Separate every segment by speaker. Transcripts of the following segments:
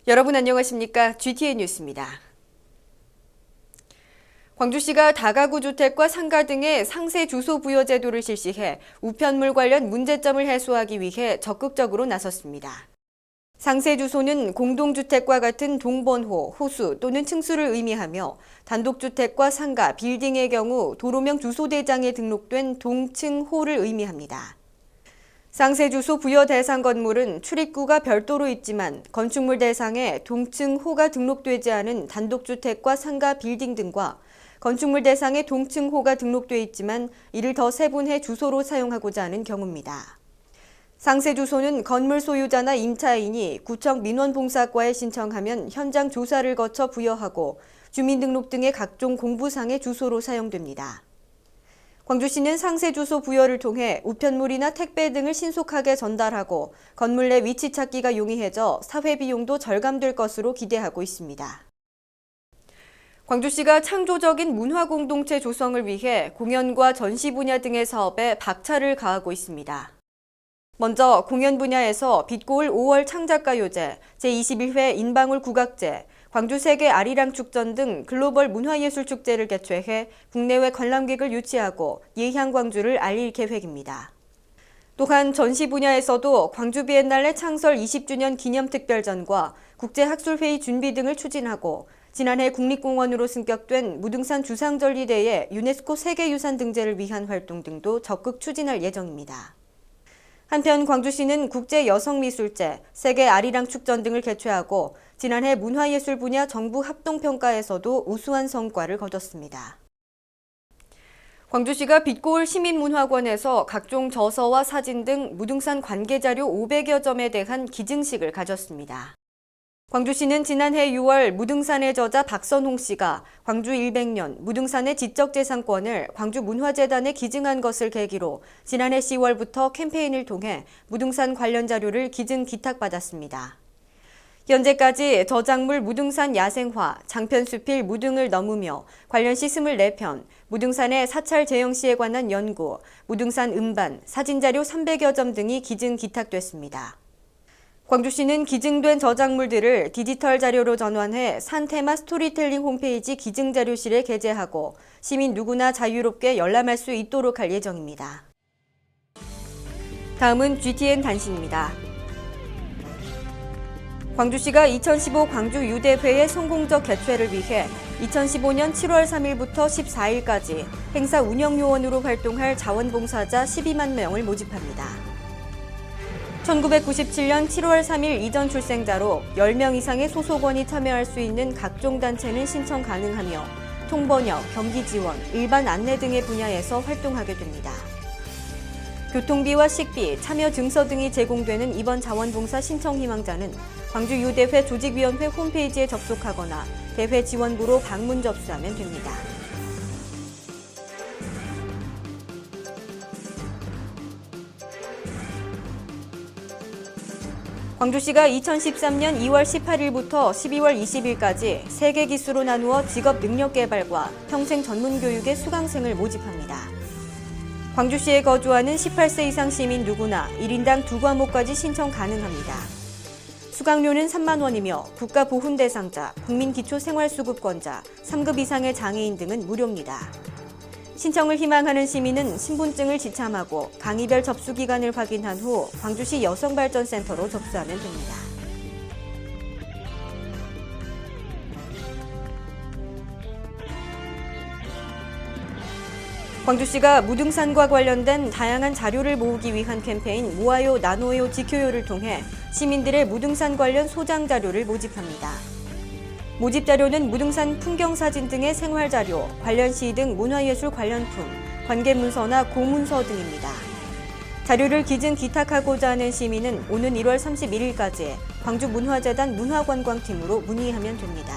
Speaker 1: 여러분 안녕하십니까? GTN 뉴스입니다. 광주시가 다가구 주택과 상가 등의 상세 주소 부여 제도를 실시해 우편물 관련 문제점을 해소하기 위해 적극적으로 나섰습니다. 상세 주소는 공동주택과 같은 동번호, 호수 또는 층수를 의미하며 단독주택과 상가, 빌딩의 경우 도로명 주소대장에 등록된 동층호를 의미합니다. 상세 주소 부여 대상 건물은 출입구가 별도로 있지만 건축물 대상에 동층호가 등록되지 않은 단독주택과 상가, 빌딩 등과 건축물 대상에 동층호가 등록돼 있지만 이를 더 세분해 주소로 사용하고자 하는 경우입니다. 상세 주소는 건물 소유자나 임차인이 구청 민원봉사과에 신청하면 현장 조사를 거쳐 부여하고 주민등록 등의 각종 공부상의 주소로 사용됩니다. 광주시는 상세 주소 부여를 통해 우편물이나 택배 등을 신속하게 전달하고 건물 내 위치 찾기가 용이해져 사회 비용도 절감될 것으로 기대하고 있습니다. 광주시가 창조적인 문화 공동체 조성을 위해 공연과 전시 분야 등의 사업에 박차를 가하고 있습니다. 먼저 공연 분야에서 빛고울 5월 창작가요제, 제21회 인방울 국악제, 광주 세계 아리랑 축전 등 글로벌 문화예술축제를 개최해 국내외 관람객을 유치하고 예향 광주를 알릴 계획입니다. 또한 전시 분야에서도 광주 비엔날레 창설 20주년 기념특별전과 국제학술회의 준비 등을 추진하고 지난해 국립공원으로 승격된 무등산 주상절리대의 유네스코 세계유산 등재를 위한 활동 등도 적극 추진할 예정입니다. 한편 광주시는 국제여성미술제, 세계 아리랑 축전 등을 개최하고 지난해 문화예술 분야 정부 합동평가에서도 우수한 성과를 거뒀습니다. 광주시가 빛고울 시민문화관에서 각종 저서와 사진 등 무등산 관계자료 500여 점에 대한 기증식을 가졌습니다. 광주시는 지난해 6월 무등산의 저자 박선홍 씨가 광주 100년 무등산의 지적재산권을 광주문화재단에 기증한 것을 계기로 지난해 10월부터 캠페인을 통해 무등산 관련 자료를 기증 기탁받았습니다. 현재까지 저작물 무등산 야생화, 장편수필 무등을 넘으며 관련 시 24편, 무등산의 사찰 재형 시에 관한 연구, 무등산 음반, 사진자료 300여 점 등이 기증 기탁됐습니다. 광주시는 기증된 저작물들을 디지털 자료로 전환해 산 테마 스토리텔링 홈페이지 기증자료실에 게재하고 시민 누구나 자유롭게 열람할 수 있도록 할 예정입니다. 다음은 GTN 단신입니다. 광주시가 2015 광주 유대회의 성공적 개최를 위해 2015년 7월 3일부터 14일까지 행사 운영요원으로 활동할 자원봉사자 12만 명을 모집합니다. 1997년 7월 3일 이전 출생자로 10명 이상의 소속원이 참여할 수 있는 각종 단체는 신청 가능하며 통번역, 경기지원, 일반 안내 등의 분야에서 활동하게 됩니다. 교통비와 식비, 참여 증서 등이 제공되는 이번 자원봉사 신청 희망자는 광주유대회 조직위원회 홈페이지에 접속하거나 대회 지원부로 방문 접수하면 됩니다. 광주시가 2013년 2월 18일부터 12월 20일까지 3개 기수로 나누어 직업 능력 개발과 평생 전문 교육의 수강생을 모집합니다. 광주시에 거주하는 18세 이상 시민 누구나 1인당 2과목까지 신청 가능합니다. 수강료는 3만 원이며 국가보훈 대상자, 국민기초생활수급권자, 3급 이상의 장애인 등은 무료입니다. 신청을 희망하는 시민은 신분증을 지참하고 강의별 접수 기간을 확인한 후 광주시 여성발전센터로 접수하면 됩니다. 광주시가 무등산과 관련된 다양한 자료를 모으기 위한 캠페인 모아요 나눠요 지켜요를 통해 시민들의 무등산 관련 소장 자료를 모집합니다. 모집 자료는 무등산 풍경사진 등의 생활자료, 관련 시 등 문화예술 관련품, 관계문서나 공문서 등입니다. 자료를 기증 기탁하고자 하는 시민은 오는 1월 31일까지 광주문화재단 문화관광팀으로 문의하면 됩니다.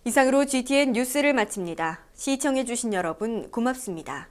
Speaker 1: 이상으로 GTN 뉴스를 마칩니다. 시청해주신 여러분 고맙습니다.